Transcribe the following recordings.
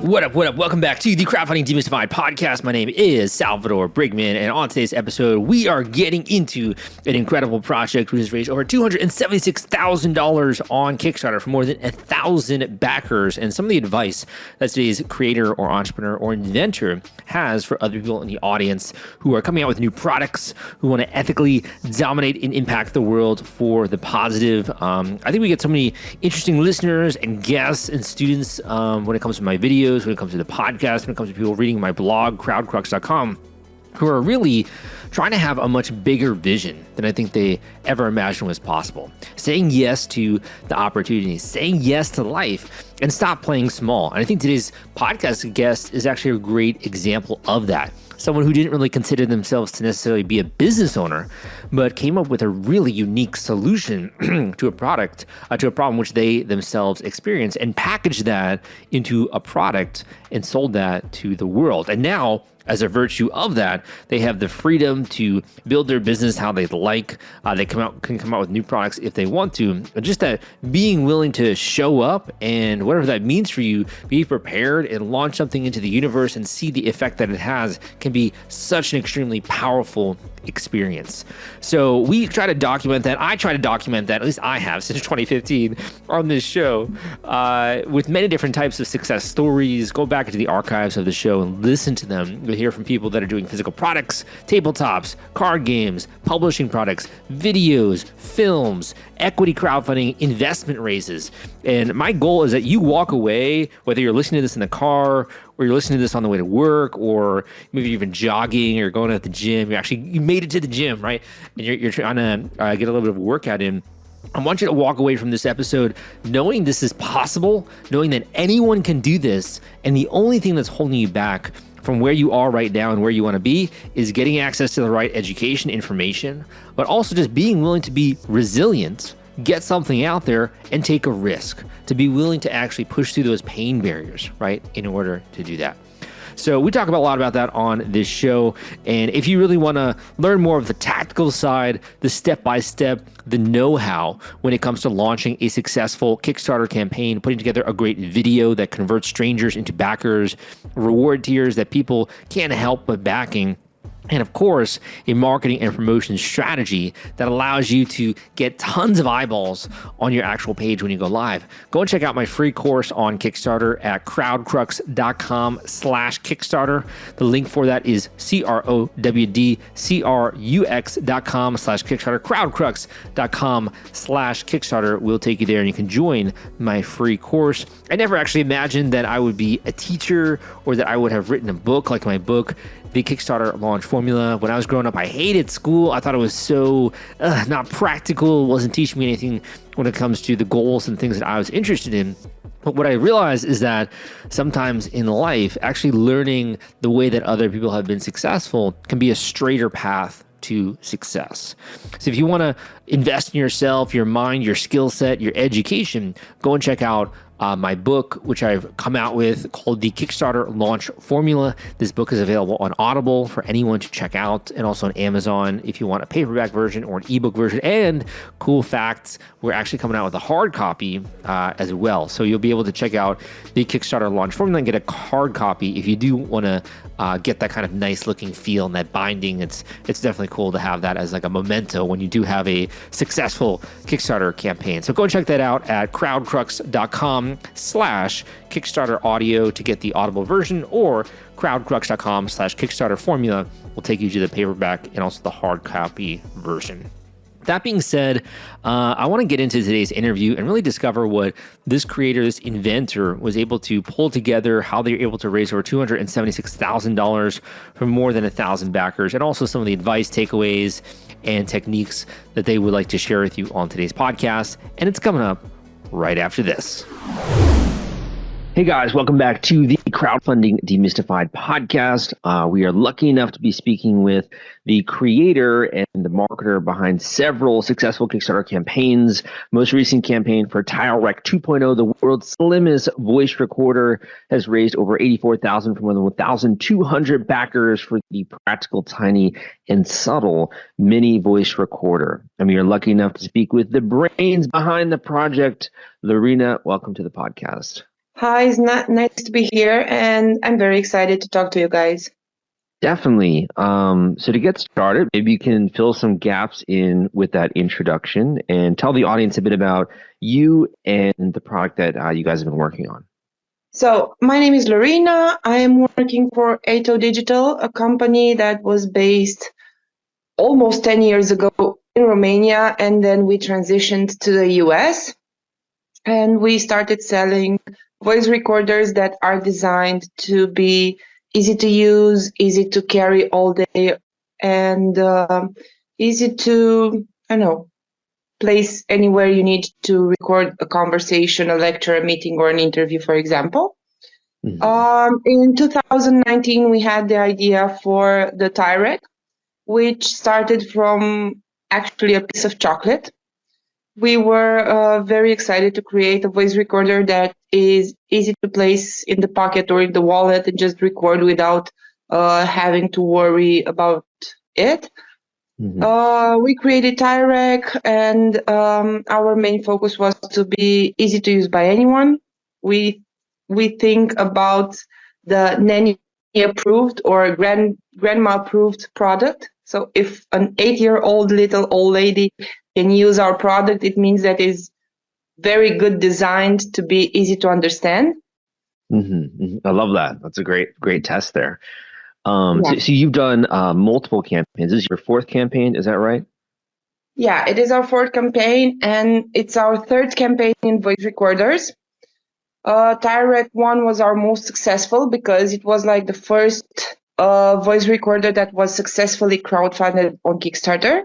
What up, what up? Welcome back to the Crowdfunding Demystified podcast. My name is Salvador Briggman, and on today's episode, we are getting into an incredible project which has raised over $276,000 on Kickstarter for more than 1,000 backers, and some of the advice that today's creator or entrepreneur or inventor has for other people in the audience who are coming out with new products, who want to ethically dominate and impact the world for the positive. I think we get so many interesting listeners and guests and students when it comes to my videos, when it comes to the podcast, when it comes to people reading my blog, crowdcrux.com, who are really trying to have a much bigger vision than I think they ever imagined was possible. Saying yes to the opportunities, saying yes to life, and stop playing small. And I think today's podcast guest is actually a great example of that. Someone who didn't really consider themselves to necessarily be a business owner, but came up with a really unique solution to a product, to a problem which they themselves experienced, and packaged that into a product and sold that to the world. And now, as a virtue of that, they have the freedom to build their business how they'd like. They can come out with new products if they want to. And just that being willing to show up and whatever that means for you, be prepared and launch something into the universe and see the effect that it has can be such an extremely powerful experience. So we try to document that. I try to document that, at least I have since 2015 on this show, with many different types of success stories. Go back into the archives of the show and listen to them. You'll hear from people that are doing physical products, tabletops, card games, publishing products, videos, films, equity crowdfunding, investment raises. And my goal is that you walk away, whether you're listening to this in the car, or you're listening to this on the way to work, or maybe you're even jogging or going to the gym. You made it to the gym, right? And you're trying to get a little bit of a workout in. I want you to walk away from this episode knowing this is possible, knowing that anyone can do this, and the only thing that's holding you back from where you are right now and where you want to be is getting access to the right education, information, but also just being willing to be resilient, get something out there, and take a risk, to be willing to actually push through those pain barriers, right, in order to do that. So we talk a lot about that on this show. And if you really want to learn more of the tactical side, the step-by-step, the know-how when it comes to launching a successful Kickstarter campaign, putting together a great video that converts strangers into backers, reward tiers that people can't help but backing, and of course, a marketing and promotion strategy that allows you to get tons of eyeballs on your actual page when you go live. Go and check out my free course on Kickstarter at crowdcrux.com/Kickstarter. The link for that is crowdcrux.com/Kickstarter. crowdcrux.com/Kickstarter will take you there, and you can join my free course. I never actually imagined that I would be a teacher or that I would have written a book like my book, The Kickstarter Launch Formula. When I was growing up, I hated school. I thought it was so not practical. It wasn't teaching me anything when it comes to the goals and things that I was interested in. But what I realized is that sometimes in life, actually learning the way that other people have been successful can be a straighter path to success. So if you want to invest in yourself, your mind, your skill set, your education, go and check out my book, which I've come out with, called The Kickstarter Launch Formula. This book is available on Audible for anyone to check out, and also on Amazon if you want a paperback version or an ebook version. And cool facts, we're actually coming out with a hard copy as well. So you'll be able to check out The Kickstarter Launch Formula and get a hard copy if you do want to get that kind of nice looking feel and that binding. It's definitely cool to have that as like a memento when you do have a successful Kickstarter campaign. So go and check that out at crowdcrux.com/Kickstarter audio to get the Audible version, or crowdcrux.com/Kickstarter formula will take you to the paperback and also the hard copy version. That being said, I want to get into today's interview and really discover what this creator, this inventor, was able to pull together, how they were able to raise over $276,000 from more than 1,000 backers, and also some of the advice, takeaways, and techniques that they would like to share with you on today's podcast. And it's coming up right after this. Hey guys, welcome back to the Crowdfunding Demystified podcast. We are lucky enough to be speaking with the creator and the marketer behind several successful Kickstarter campaigns. Most recent campaign for TileRec 2.0, the world's slimmest voice recorder, has raised over $84,000 from more than 1,200 backers for the practical, tiny, and subtle mini voice recorder. And we are lucky enough to speak with the brains behind the project. Lornia, welcome to the podcast. Hi, it's nice to be here, and I'm very excited to talk to you guys. Definitely. So to get started, maybe you can fill some gaps in with that introduction and tell the audience a bit about you and the product that you guys have been working on. So, my name is Lorena. I am working for Atto Digital, a company that was based almost 10 years ago in Romania, and then we transitioned to the US and we started selling voice recorders that are designed to be easy to use, easy to carry all day, and easy to, I don't know, place anywhere you need to record a conversation, a lecture, a meeting, or an interview, for example. Hmm. In 2019, we had the idea for the TileRec, which started from actually a piece of chocolate. We were very excited to create a voice recorder that is easy to place in the pocket or in the wallet and just record without having to worry about it. Hmm. We created TileRec, and our main focus was to be easy to use by anyone. We we think about the nanny approved or grandma approved product. So if an 8-year-old little old lady can use our product, it means that is very good designed to be easy to understand. I love that. That's a great test there. Yeah. So you've done multiple campaigns. This is your fourth campaign, is that right? Yeah, it is our fourth campaign, and it's our third campaign in voice recorders. TileRec 1 was our most successful because it was like the first voice recorder that was successfully crowdfunded on Kickstarter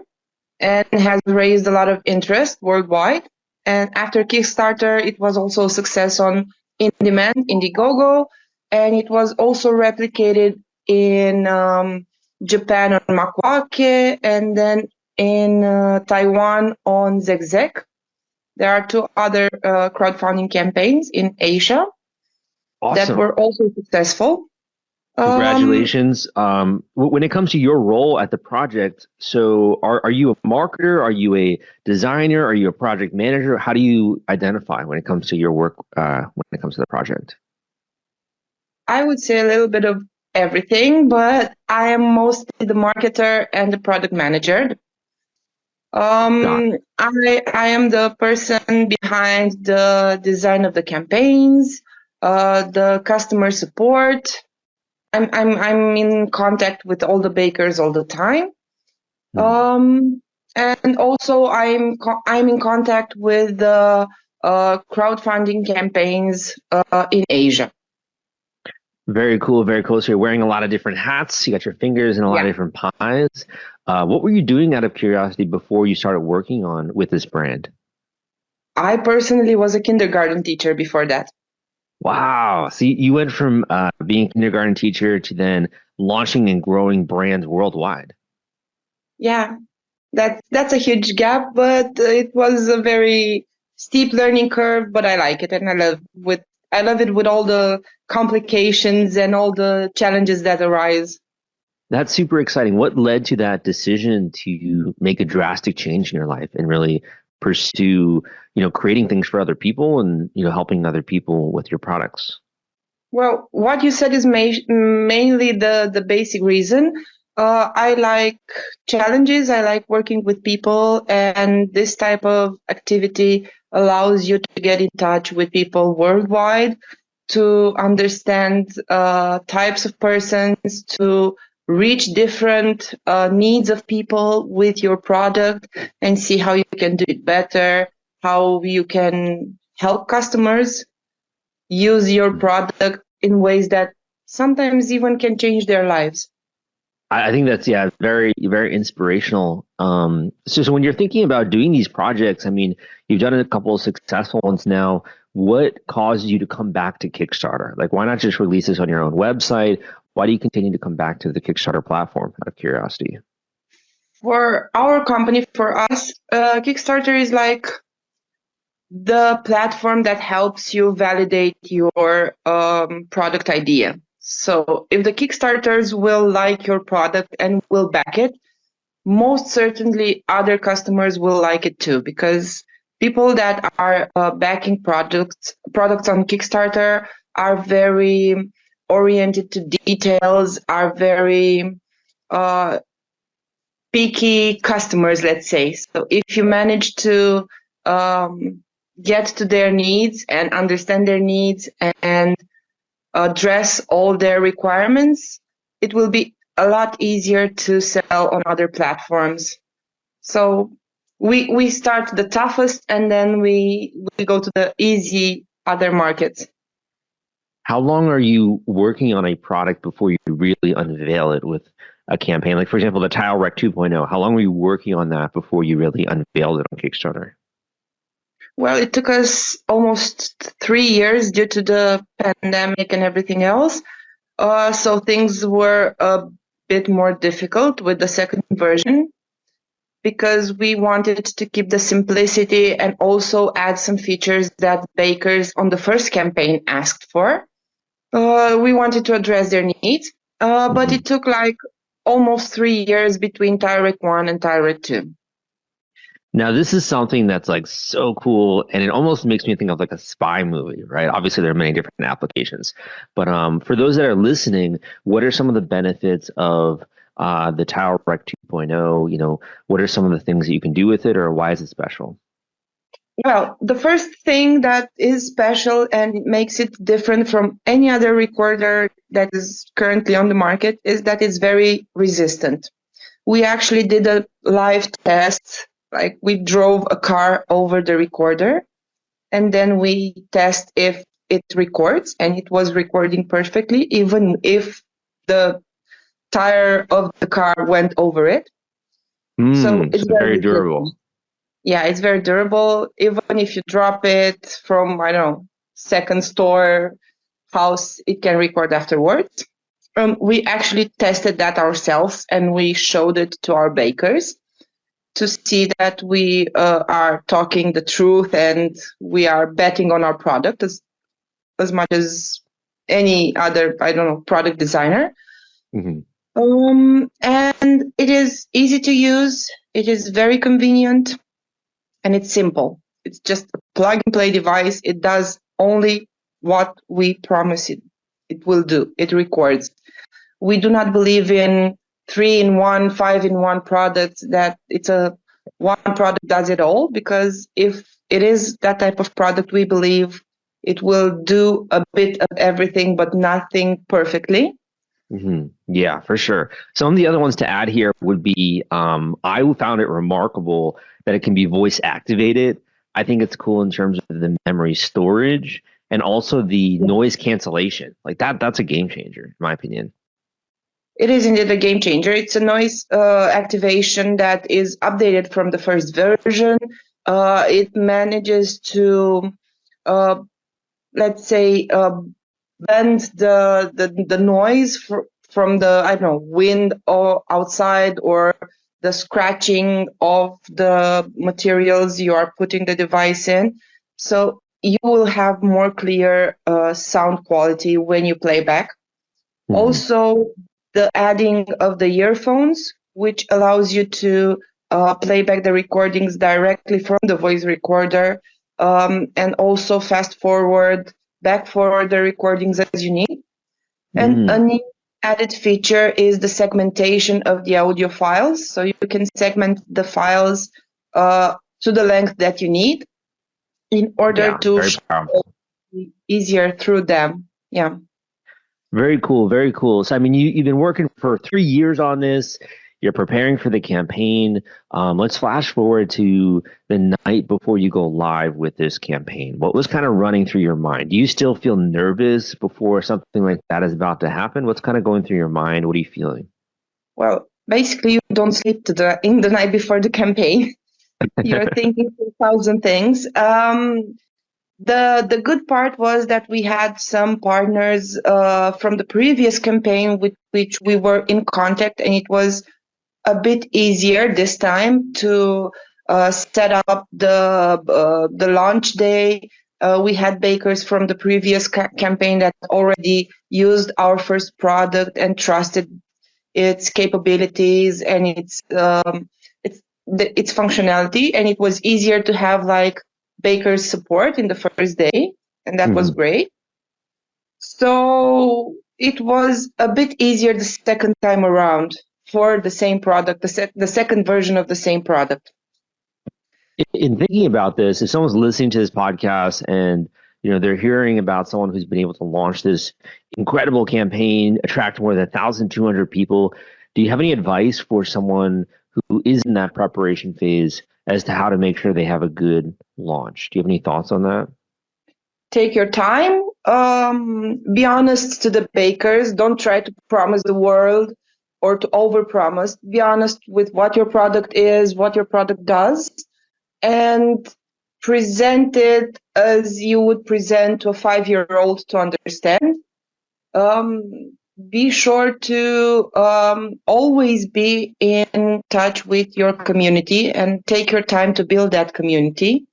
and has raised a lot of interest worldwide. And after Kickstarter, it was also a success on InDemand, Indiegogo, and it was also replicated in Japan on Makwake, and then in Taiwan on Zegzek. There are two other crowdfunding campaigns in Asia that Awesome. were also successful. Um, Congratulations. When it comes to your role at the project, so are you a marketer? Are you a designer? Are you a project manager? How do you identify when it comes to your work, when it comes to the project? I would say a little bit of everything, but I am mostly the marketer and the product manager. Got I am the person behind the design of the campaigns, the customer support. I'm in contact with all the bakers all the time. it. Um, and also I'm in contact with the crowdfunding campaigns in Asia. Very cool, very cool. So you're wearing a lot of different hats. You got your fingers in a lot Yeah. of different pies. What were you doing out of curiosity before you started working on with this brand? I personally was a kindergarten teacher before that. Wow. So you went from being a kindergarten teacher to then launching and growing brands worldwide. Yeah, that's a huge gap, but it was a very steep learning curve, but I like it and I love it with all the complications and all the challenges that arise. That's super exciting. What led to that decision to make a drastic change in your life and really pursue, creating things for other people and, helping other people with your products? Well, what you said is mainly the basic reason. I like challenges. I like working with people, and this type of activity allows you to get in touch with people worldwide, to understand types of persons, to reach different needs of people with your product, and see how you can do it better, how you can help customers use your product in ways that sometimes even can change their lives. I think that's yeah, very inspirational. So when you're thinking about doing these projects, I mean, you've done a couple of successful ones now. What caused you to come back to Kickstarter? Like, why not just release this on your own website? Why do you continue to come back to the Kickstarter platform out of curiosity? For our company, for us, Kickstarter is like the platform that helps you validate your product idea. So if the Kickstarters will like your product and will back it, most certainly other customers will like it too, because people that are backing products on Kickstarter are very oriented to details, are very picky customers, let's say. So if you manage to get to their needs and understand their needs and address all their requirements, it will be a lot easier to sell on other platforms. So we start the toughest and then we go to the easy other markets. How long are you working on a product before you really unveil it with a campaign? Like, for example, the TileRec 2.0, how long were you working on that before you really unveiled it on Kickstarter? Well, it took us almost 3 years due to the pandemic and everything else. So things were a bit more difficult with the second version because we wanted to keep the simplicity and also add some features that bakers on the first campaign asked for. We wanted to address their needs, but it took like almost 3 years between TileRec 1 and TileRec 2. Now, this is something that's like so cool, and it almost makes me think of like a spy movie, right? Obviously, there are many different applications, but for those that are listening, what are some of the benefits of the TileRec 2.0? You know, what are some of the things that you can do with it, or why is it special? Well, the first thing that is special and makes it different from any other recorder that is currently on the market is that it's very resistant. We actually did a live test, like we drove a car over the recorder and then we test if it records, and it was recording perfectly, even if the tire of the car went over it. So it's very durable. Yeah, it's very durable. Even if you drop it from, I don't know, second store house, it can record afterwards. We actually tested that ourselves and we showed it to our bakers to see that we are talking the truth and we are betting on our product as much as any other, I don't know, product designer. And it is easy to use. It is very convenient. And it's simple. It's just a plug and play device. It does only what we promise it will do. It records. We do not believe in 3-in-1, 5-in-1 products that it's a one product does it all, because if it is that type of product, we believe it will do a bit of everything but nothing perfectly. Yeah, for sure. Some of the other ones to add here would be I found it remarkable that it can be voice activated. I think it's cool in terms of the memory storage and also the noise cancellation. Like that's a game changer, in my opinion. It is indeed a game changer. It's a noise activation that is updated from the first version. It manages to, let's say, bend the noise from the, I don't know, wind or outside or the scratching of the materials you are putting the device in. So you will have more clear sound quality when you play back. Also, the adding of the earphones, which allows you to play back the recordings directly from the voice recorder, and also fast forward, back forward the recordings as you need. And a new added feature is the segmentation of the audio files. So you can segment the files to the length that you need in order to easier through them. Yeah. Very cool. Very cool. So, I mean, you've been working for 3 years on this. You're preparing for the campaign. Let's flash forward to the night before you go live with this campaign. What was kind of running through your mind? Do you still feel nervous before something like that is about to happen? What's kind of going through your mind? What are you feeling? Well, basically, you don't sleep in the night before the campaign. You're thinking 2,000 things. The good part was that we had some partners from the previous campaign with which we were in contact, and it was a bit easier this time to set up the launch day. We had bakers from the previous campaign that already used our first product and trusted its capabilities and its functionality, and it was easier to have like bakers support in the first day, and that was great. So it was a bit easier the second time around for the same product, the second version of the same product. In thinking about this, if someone's listening to this podcast and they're hearing about someone who's been able to launch this incredible campaign, attract more than 1,200 people, do you have any advice for someone who is in that preparation phase as to how to make sure they have a good launch? Do you have any thoughts on that? Take your time. Be honest to the bakers. Don't try to promise the world or to overpromise. Be honest with what your product is, what your product does, and present it as you would present to a 5-year-old to understand. Be sure to always be in touch with your community and take your time to build that community.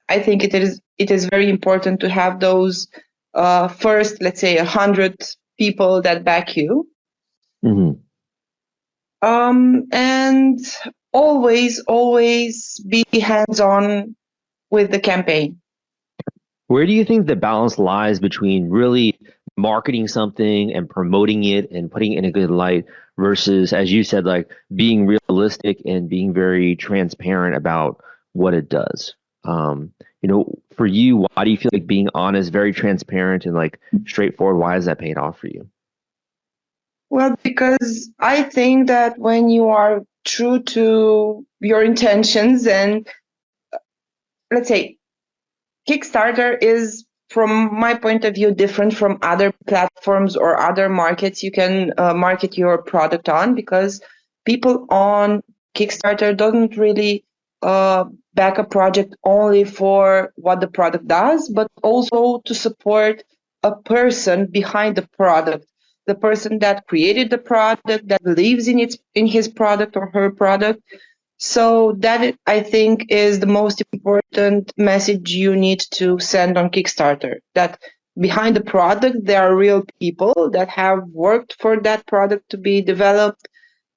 I think it is very important to have those first, let's say, 100 people that back you. And always be hands-on with the campaign. Where do you think the balance lies between really marketing something and promoting it and putting it in a good light versus, as you said, like being realistic and being very transparent about what it does? For you, why do you feel like being honest, very transparent and like straightforward, why has that paid off for you? Well, because I think that when you are true to your intentions, and let's say Kickstarter is, from my point of view, different from other platforms or other markets you can market your product on, because people on Kickstarter don't really back a project only for what the product does, but also to support a person behind the product, the person that created the product, that believes in his product or her product. So that, I think, is the most important message you need to send on Kickstarter, that behind the product, there are real people that have worked for that product to be developed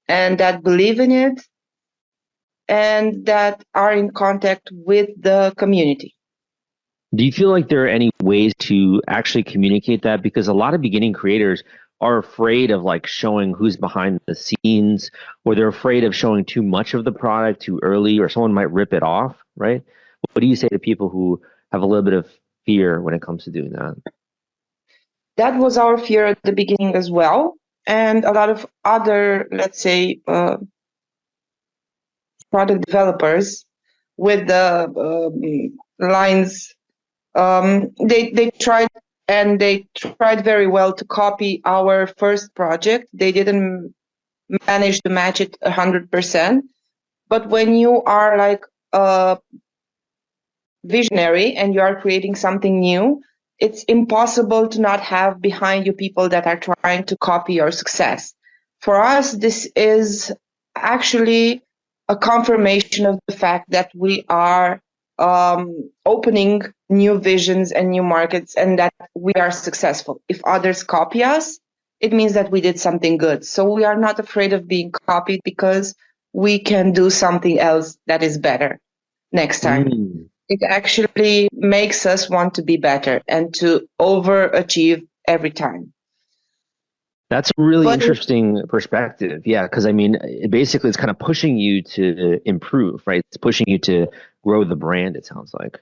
and that believe in it and that are in contact with the community. Do you feel like there are any ways to actually communicate that? Because a lot of beginning creators are afraid of like showing who's behind the scenes, or they're afraid of showing too much of the product too early, or someone might rip it off, right? What do you say to people who have a little bit of fear when it comes to doing that? That was our fear at the beginning as well. And a lot of other, let's say, product developers with the lines, they tried, and they tried very well to copy our first project. They didn't manage to match it 100%. But when you are like a visionary and you are creating something new, it's impossible to not have behind you people that are trying to copy your success. For us, this is actually a confirmation of the fact that we are opening new visions and new markets, and that we are successful. If others copy us, it means that we did something good. So we are not afraid of being copied, because we can do something else that is better next time. It actually makes us want to be better and to overachieve every time. That's a really interesting perspective. Yeah, because I mean, basically it's kind of pushing you to improve, right? It's pushing you to grow the brand, it sounds like.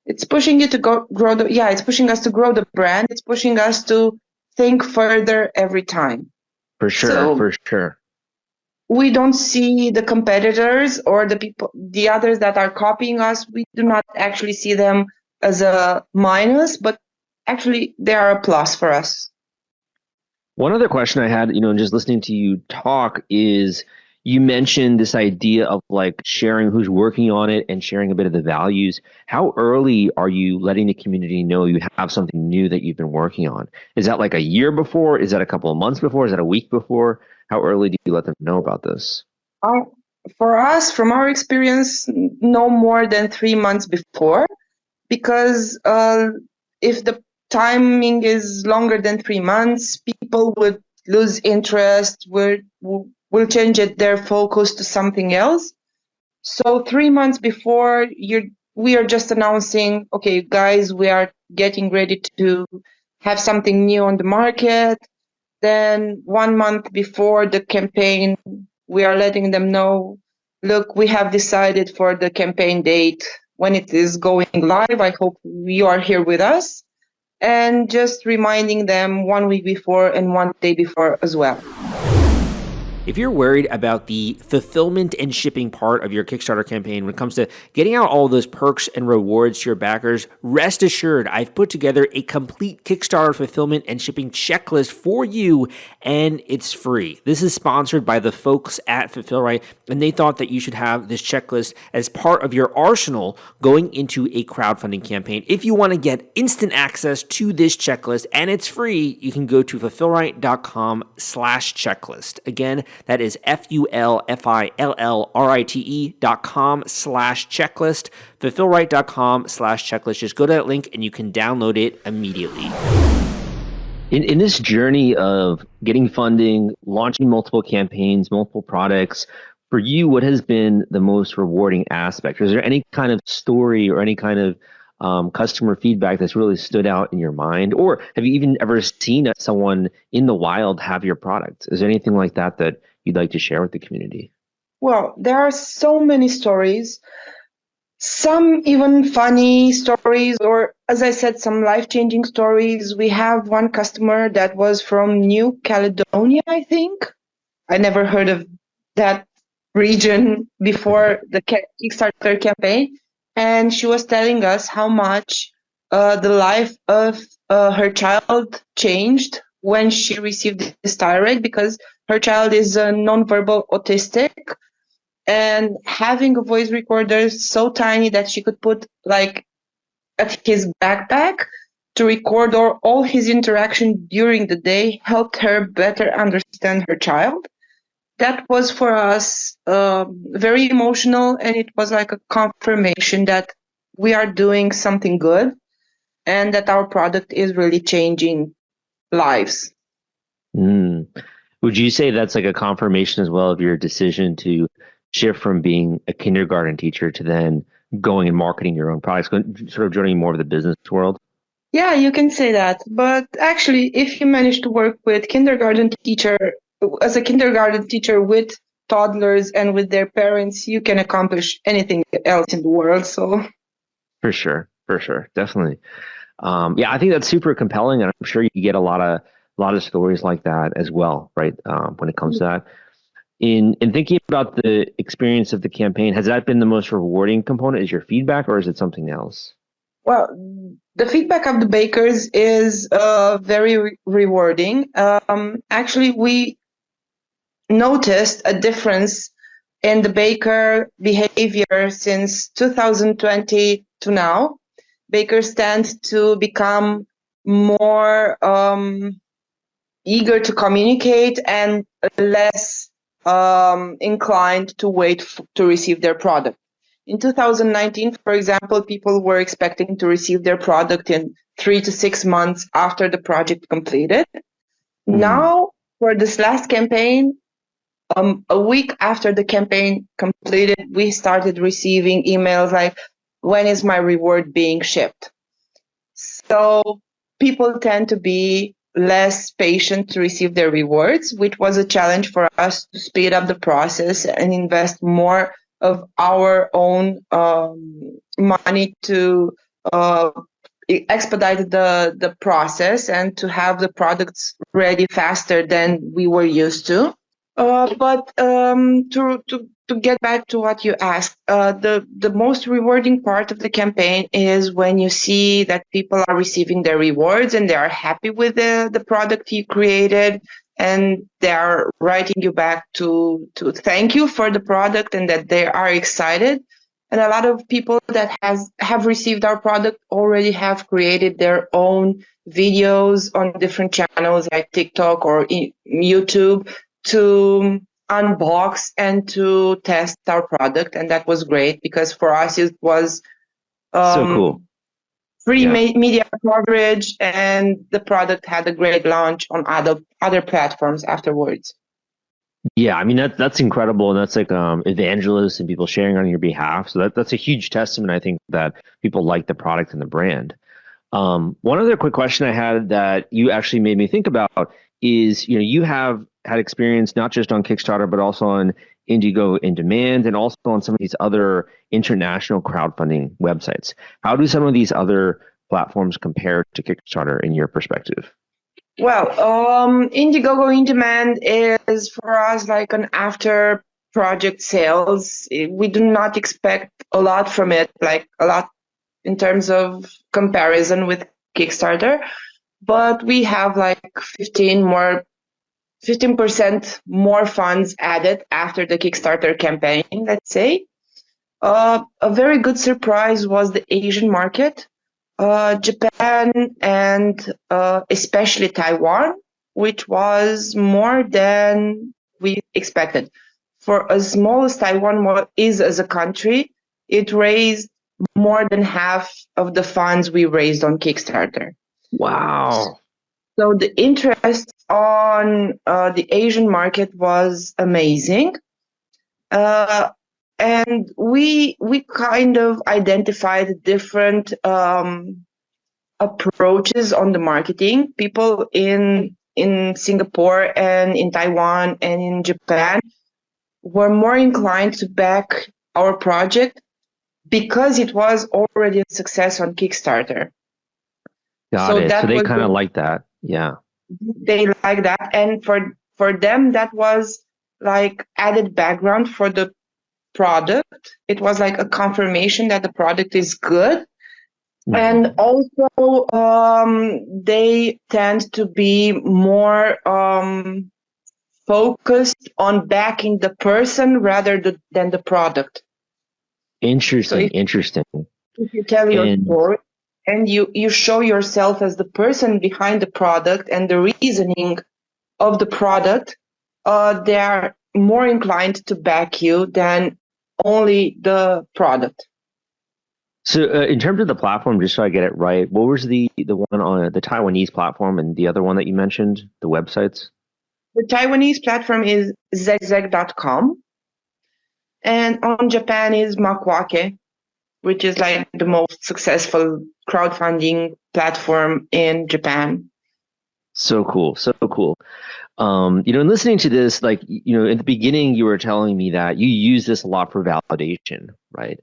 It's pushing you to it's pushing us to grow the brand. It's pushing us to think further every time. For sure, for sure. We don't see the competitors or the others that are copying us. We do not actually see them as a minus, but actually they are a plus for us. One other question I had, just listening to you talk, is you mentioned this idea of like sharing who's working on it and sharing a bit of the values. How early are you letting the community know you have something new that you've been working on? Is that like a year before? Is that a couple of months before? Is that a week before? How early do you let them know about this? For us, from our experience, no more than 3 months before, because if the timing is longer than 3 months, people would lose interest, will change their focus to something else. So 3 months before, we are just announcing, okay, guys, we are getting ready to have something new on the market. Then 1 month before the campaign, we are letting them know, look, we have decided for the campaign date when it is going live. I hope you are here with us. And just reminding them 1 week before and 1 day before as well. If you're worried about the fulfillment and shipping part of your Kickstarter campaign when it comes to getting out all those perks and rewards to your backers, rest assured I've put together a complete Kickstarter fulfillment and shipping checklist for you, and it's free. This is sponsored by the folks at Fulfillrite, and they thought that you should have this checklist as part of your arsenal going into a crowdfunding campaign. If you want to get instant access to this checklist and it's free, you can go to fulfillrite.com/checklist. Again, that is fulfillrite.com/checklist, fulfillrite.com/checklist. Just go to that link and you can download it immediately. In this journey of getting funding, launching multiple campaigns, multiple products, for you, what has been the most rewarding aspect? Is there any kind of story or any kind of customer feedback that's really stood out in your mind? Or have you even ever seen someone in the wild have your product? Is there anything like that that you'd like to share with the community? Well, there are so many stories, some even funny stories, or as I said, some life-changing stories. We have one customer that was from New Caledonia, I think. I never heard of that region before the Kickstarter campaign. And she was telling us how much the life of her child changed when she received this TileRec, because her child is nonverbal autistic, and having a voice recorder so tiny that she could put like at his backpack to record all his interaction during the day helped her better understand her child. That was for us very emotional, and it was like a confirmation that we are doing something good and that our product is really changing lives. Would you say that's like a confirmation as well of your decision to shift from being a kindergarten teacher to then going and marketing your own products, sort of joining more of the business world? Yeah, you can say that. But actually, if you manage to work with as a kindergarten teacher with toddlers and with their parents, you can accomplish anything else in the world. So For sure, definitely. Yeah, I think that's super compelling, and I'm sure you get a lot of stories like that as well, right? When it comes to that. In thinking about the experience of the campaign, has that been the most rewarding component? Is your feedback, or is it something else? well, the feedback of the bakers is very rewarding. Actually, we noticed a difference in the baker behavior since 2020 to now. Bakers tend to become more eager to communicate and less inclined to wait to receive their product. In 2019, for example, people were expecting to receive their product in 3 to 6 months after the project completed. Now, for this last campaign, a week after the campaign completed, we started receiving emails like, when is my reward being shipped? So people tend to be less patient to receive their rewards, which was a challenge for us to speed up the process and invest more of our own money to expedite the process and to have the products ready faster than we were used to. But to get back to what you asked, the most rewarding part of the campaign is when you see that people are receiving their rewards and they are happy with the product you created, and they are writing you back to thank you for the product and that they are excited. And a lot of people that have received our product already have created their own videos on different channels like TikTok or YouTube to unbox and to test our product. And that was great because for us it was So cool. Free media coverage, and the product had a great launch on other platforms afterwards. Yeah, I mean that's incredible, and that's like evangelists and people sharing on your behalf. So that's a huge testament, I think, that people like the product and the brand. One other quick question I had that you actually made me think about is, you have had experience not just on Kickstarter, but also on Indigo in Demand and also on some of these other international crowdfunding websites. How do some of these other platforms compare to Kickstarter in your perspective? Well, Indiegogo in Demand is for us like an after project sales. We do not expect a lot from it, like a lot in terms of comparison with Kickstarter, but we have like 15% more funds added after the Kickstarter campaign, let's say. A very good surprise was the Asian market, Japan, and especially Taiwan, which was more than we expected. For as small as Taiwan is as a country, it raised more than half of the funds we raised on Kickstarter. Wow. So the interest on the Asian market was amazing. And we kind of identified different approaches on the marketing. People in Singapore and in Taiwan and in Japan were more inclined to back our project because it was already a success on Kickstarter. Got So it. So that they was kind of like that. Yeah. they like that, and for them that was like added background for the product. It was like a confirmation that the product is good. Mhm. And also, they tend to be more focused on backing the person rather than the product. So Interesting. Interesting. if you tell your And story and you show yourself as the person behind the product and the reasoning of the product, they are more inclined to back you than only the product. so, in terms of the platform, just so I get it right, what was the one on the Taiwanese platform and the other one that you mentioned, the websites? The Taiwanese platform is zegzeg.com, and on Japan is Makwake, which is like the most successful crowdfunding platform in Japan. So cool, so cool. In listening to this, like, in the beginning, you were telling me that you use this a lot for validation, right?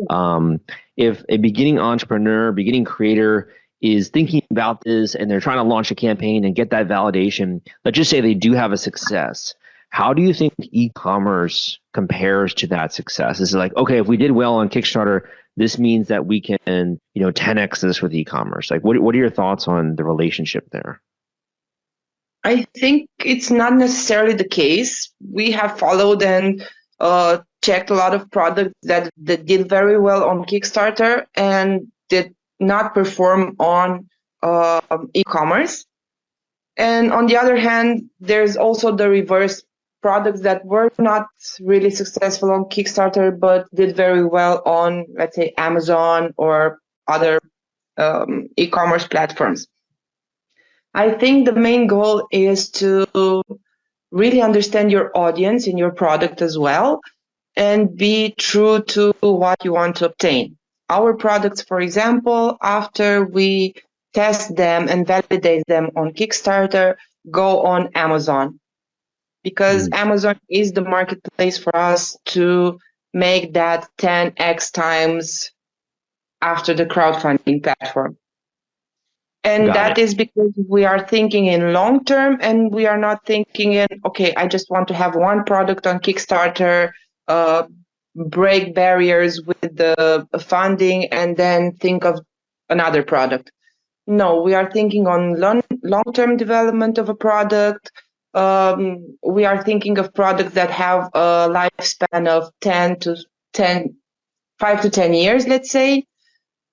Um, if a beginning entrepreneur, beginning creator is thinking about this and they're trying to launch a campaign and get that validation, let's just say they do have a success. How do you think e-commerce compares to that success? Is it like, okay, if we did well on Kickstarter, this means that we can, 10x this with e-commerce? Like, what are your thoughts on the relationship there? I think it's not necessarily the case. We have followed and checked a lot of products that did very well on Kickstarter and did not perform on e-commerce. And on the other hand, there's also the reverse, products that were not really successful on Kickstarter but did very well on, let's say, Amazon or other e-commerce platforms. I think the main goal is to really understand your audience and your product as well and be true to what you want to obtain. Our products, for example, after we test them and validate them on Kickstarter, go on Amazon because Amazon is the marketplace for us to make that 10x times after the crowdfunding platform. And Got that it. is because we are thinking in long term and we are not thinking in, okay, I just want to have one product on Kickstarter, break barriers with the funding, and then think of another product. No, we are thinking on long-term development of a product. We are thinking of products that have a lifespan of 5 to 10 years, let's say.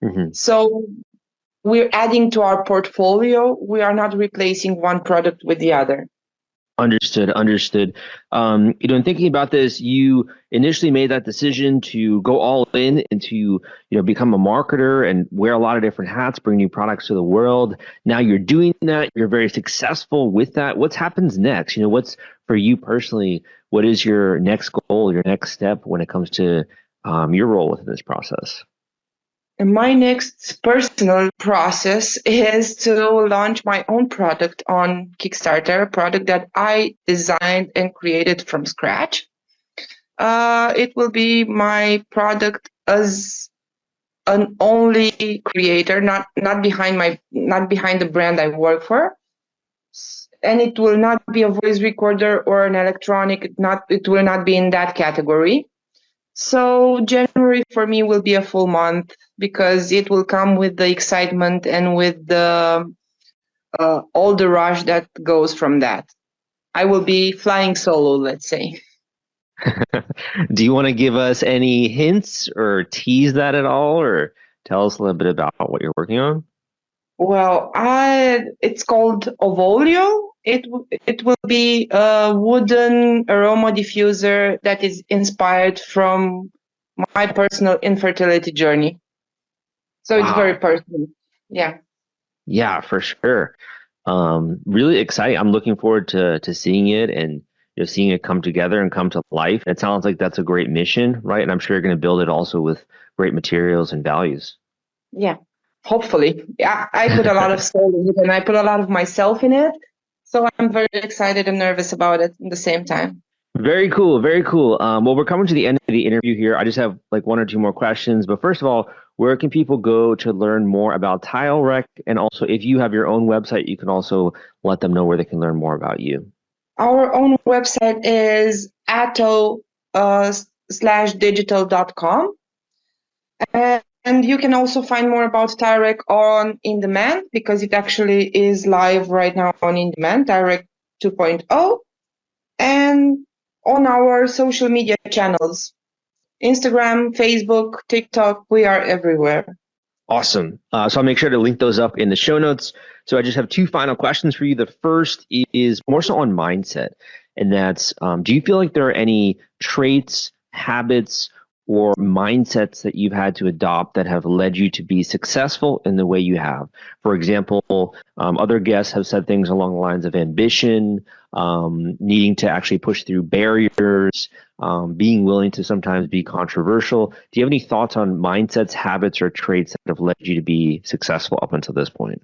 Mm-hmm. So we're adding to our portfolio. We are not replacing one product with the other. Understood. Understood. In thinking about this, you initially made that decision to go all in and to, become a marketer and wear a lot of different hats, bring new products to the world. Now you're doing that. You're very successful with that. What happens next? What's for you personally? What is your next goal, your next step when it comes to your role within this process? And my next personal process is to launch my own product on Kickstarter, a product that I designed and created from scratch. It will be my product as an only creator, not behind the brand I work for. And it will not be a voice recorder or an electronic. It will not be in that category. So January for me will be a full month because it will come with the excitement and with the all the rush that goes from that. I will be flying solo, let's say. Do you want to give us any hints or tease that at all, or tell us a little bit about what you're working on? Well, it's called Ovolio. It will be a wooden aroma diffuser that is inspired from my personal infertility journey. So It's very personal. Yeah. Yeah, for sure. Really exciting. I'm looking forward to seeing it and seeing it come together and come to life. It sounds like that's a great mission, right? And I'm sure you're going to build it also with great materials and values. Yeah. Hopefully. Yeah, I put a lot of soul in it and I put a lot of myself in it. So I'm very excited and nervous about it at the same time. Very cool. Very cool. Well, we're coming to the end of the interview here. I just have like one or two more questions. But first of all, where can people go to learn more about TileRec? And also, if you have your own website, you can also let them know where they can learn more about you. Our own website is atto/digital.com. And you can also find more about TileRec on In Demand because it actually is live right now on In Demand, TileRec 2.0, and on our social media channels, Instagram, Facebook, TikTok, we are everywhere. Awesome. So I'll make sure to link those up in the show notes. So I just have two final questions for you. The first is more so on mindset, and that's, do you feel like there are any traits, habits, or mindsets that you've had to adopt that have led you to be successful in the way you have? For example, other guests have said things along the lines of ambition, needing to actually push through barriers, being willing to sometimes be controversial. Do you have any thoughts on mindsets, habits, or traits that have led you to be successful up until this point?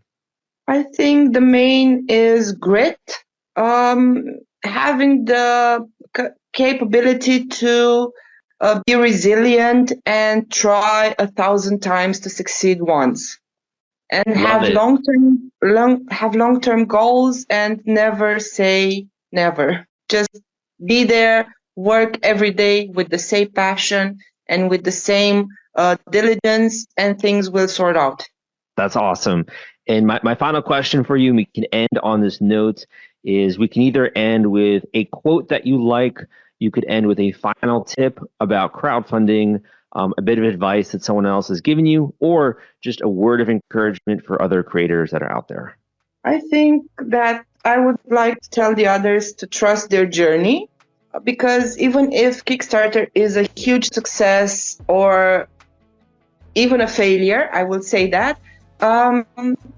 I think the main is grit, having the capability to be resilient and try 1,000 times to succeed once, and have long-term goals and never say never. Just be there, work every day with the same passion and with the same diligence, and things will sort out. That's awesome. And my final question for you, and we can end on this note, is we can either end with a quote that you like, you could end with a final tip about crowdfunding, a bit of advice that someone else has given you, or just a word of encouragement for other creators that are out there. I think that I would like to tell the others to trust their journey, because even if Kickstarter is a huge success or even a failure, I will say that,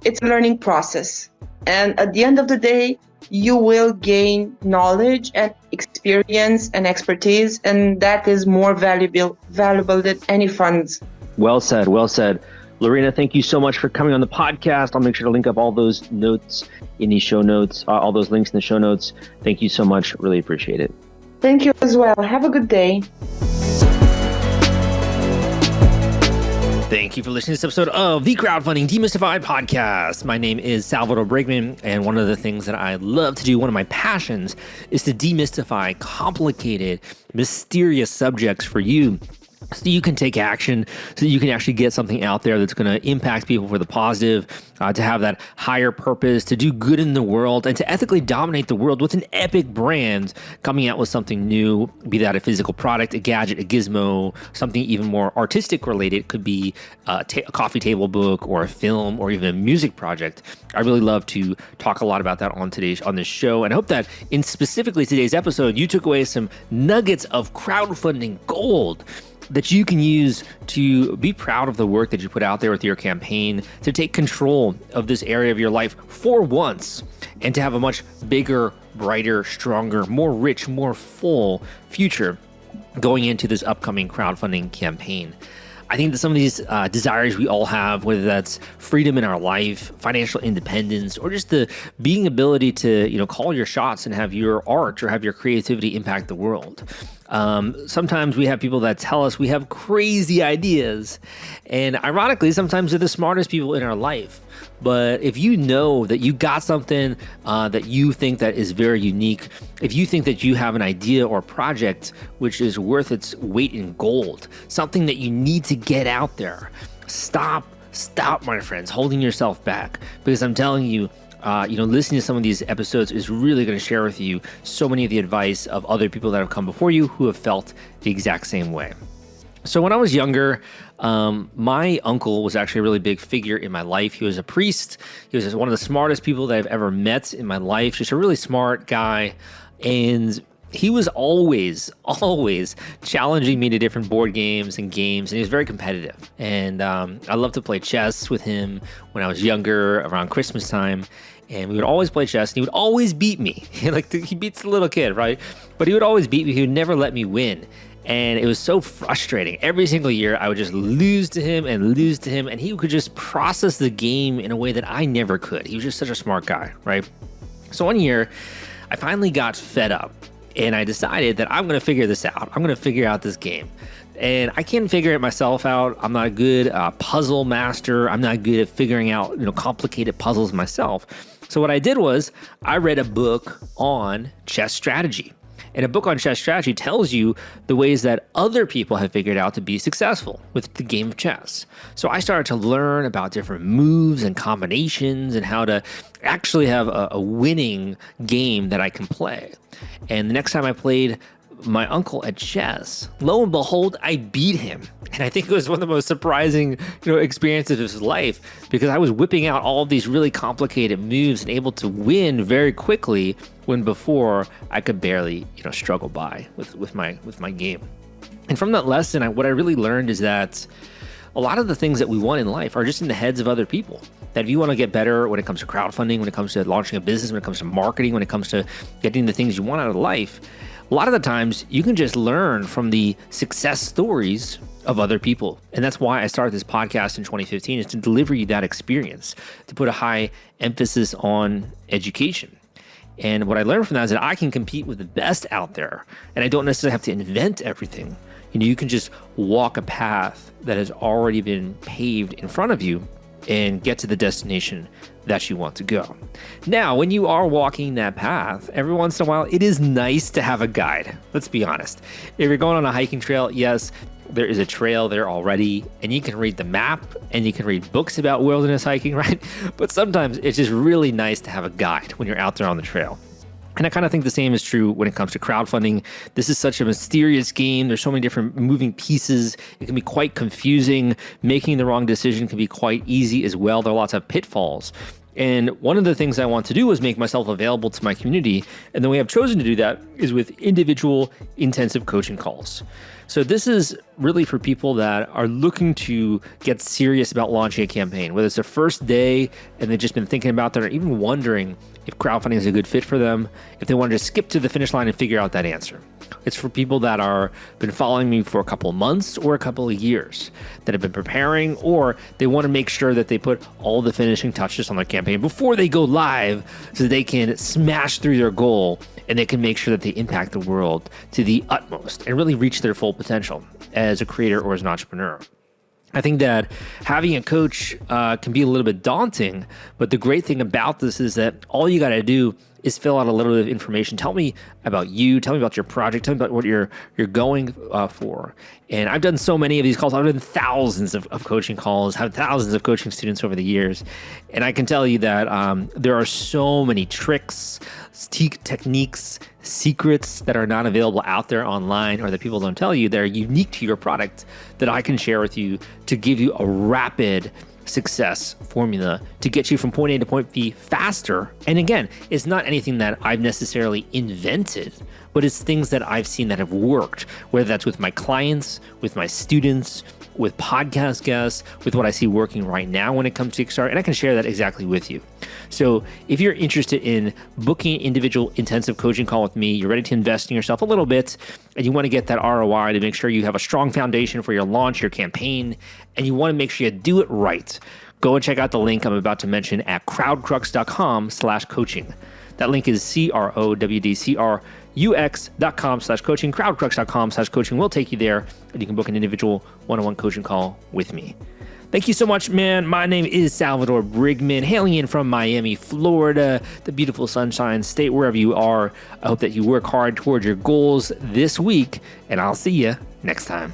it's a learning process. And at the end of the day, you will gain knowledge and experience and expertise, and that is more valuable than any funds. Well said, well said. Lorena, thank you so much for coming on the podcast. I'll make sure to link up all those notes in the show notes, all those links in the show notes. Thank you so much. Really appreciate it. Thank you as well. Have a good day. Thank you for listening to this episode of the Crowdfunding Demystified podcast. My name is Salvador Briggman, and one of the things that I love to do, one of my passions, is to demystify complicated, mysterious subjects for you so you can take action, so you can actually get something out there that's going to impact people for the positive, to have that higher purpose, to do good in the world, and to ethically dominate the world with an epic brand coming out with something new, be that a physical product, a gadget, a gizmo, something even more artistic related. Could be a coffee table book or a film or even a music project. I really love to talk a lot about that on this show, and I hope that in specifically today's episode, you took away some nuggets of crowdfunding gold that you can use to be proud of the work that you put out there with your campaign, to take control of this area of your life for once, and to have a much bigger, brighter, stronger, more rich, more full future going into this upcoming crowdfunding campaign. I think that some of these desires we all have, whether that's freedom in our life, financial independence, or just the being ability to, call your shots and have your art or have your creativity impact the world. Sometimes we have people that tell us we have crazy ideas, and ironically, sometimes they're the smartest people in our life. But if you know that you got something that you think that is very unique, if you think that you have an idea or project which is worth its weight in gold, something that you need to get out there, stop, my friends, holding yourself back. Because I'm telling you, listening to some of these episodes is really going to share with you so many of the advice of other people that have come before you who have felt the exact same way. So when I was younger, my uncle was actually a really big figure in my life. He was a priest. He was one of the smartest people that I've ever met in my life, just a really smart guy. And he was always challenging me to different board games, and he was very competitive. And I loved to play chess with him when I was younger, around Christmas time. And we would always play chess, and he would always beat me. He beats the little kid, right? But he would always beat me. He would never let me win. And it was so frustrating. Every single year, I would just lose to him, and he could just process the game in a way that I never could. He was just such a smart guy, right? So one year, I finally got fed up, and I decided that I'm going to figure this out. I'm going to figure out this game. And I can't figure it myself out. I'm not a good puzzle master. I'm not good at figuring out, complicated puzzles myself. So what I did was I read a book on chess strategy. And a book on chess strategy tells you the ways that other people have figured out to be successful with the game of chess. So I started to learn about different moves and combinations and how to actually have a winning game that I can play. And the next time I played my uncle at chess, lo and behold, I beat him. And I think it was one of the most surprising, experiences of his life, because I was whipping out all of these really complicated moves and able to win very quickly when before I could barely, struggle by with my game. And from that lesson, what I really learned is that a lot of the things that we want in life are just in the heads of other people. That if you want to get better when it comes to crowdfunding, when it comes to launching a business, when it comes to marketing, when it comes to getting the things you want out of life, a lot of the times you can just learn from the success stories of other people. And that's why I started this podcast in 2015, is to deliver you that experience, to put a high emphasis on education. And what I learned from that is that I can compete with the best out there, and I don't necessarily have to invent everything. You can just walk a path that has already been paved in front of you and get to the destination that you want to go. Now, when you are walking that path, every once in a while, it is nice to have a guide. Let's be honest. If you're going on a hiking trail, yes, there is a trail there already, and you can read the map and you can read books about wilderness hiking, right? But sometimes it's just really nice to have a guide when you're out there on the trail. And I kind of think the same is true when it comes to crowdfunding. This is such a mysterious game. There's so many different moving pieces. It can be quite confusing. Making the wrong decision can be quite easy as well. There are lots of pitfalls. And one of the things I want to do is make myself available to my community. And the way I've chosen to do that is with individual intensive coaching calls. So this is really for people that are looking to get serious about launching a campaign, whether it's their first day and they've just been thinking about that, or even wondering if crowdfunding is a good fit for them, if they want to just skip to the finish line and figure out that answer. It's for people that are been following me for a couple of months or a couple of years, that have been preparing, or they want to make sure that they put all the finishing touches on their campaign before they go live so that they can smash through their goal and they can make sure that they impact the world to the utmost and really reach their full potential as a creator or as an entrepreneur. I think that having a coach can be a little bit daunting, but the great thing about this is that all you got to do is fill out a little bit of information. Tell me about you. Tell me about your project. Tell me about what you're going for. And I've done so many of these calls. I've done thousands of coaching calls, have thousands of coaching students over the years. And I can tell you that there are so many tricks, techniques, secrets that are not available out there online or that people don't tell you that are unique to your product that I can share with you to give you a rapid success formula to get you from point A to point B faster. And again, it's not anything that I've necessarily invented, but it's things that I've seen that have worked, whether that's with my clients, with my students, with podcast guests, with what I see working right now when it comes to Kickstarter, and I can share that exactly with you. So if you're interested in booking an individual intensive coaching call with me, you're ready to invest in yourself a little bit, and you want to get that ROI to make sure you have a strong foundation for your launch, your campaign, and you want to make sure you do it right, go and check out the link I'm about to mention at crowdcrux.com/coaching. That link is crowdcrux.com/coaching. Crowdcrux.com/coaching will take you there, and you can book an individual one-on-one coaching call with me. Thank you so much, man. My name is Salvador Briggman, hailing in from Miami, Florida, the beautiful Sunshine State, wherever you are. I hope that you work hard towards your goals this week, and I'll see you next time.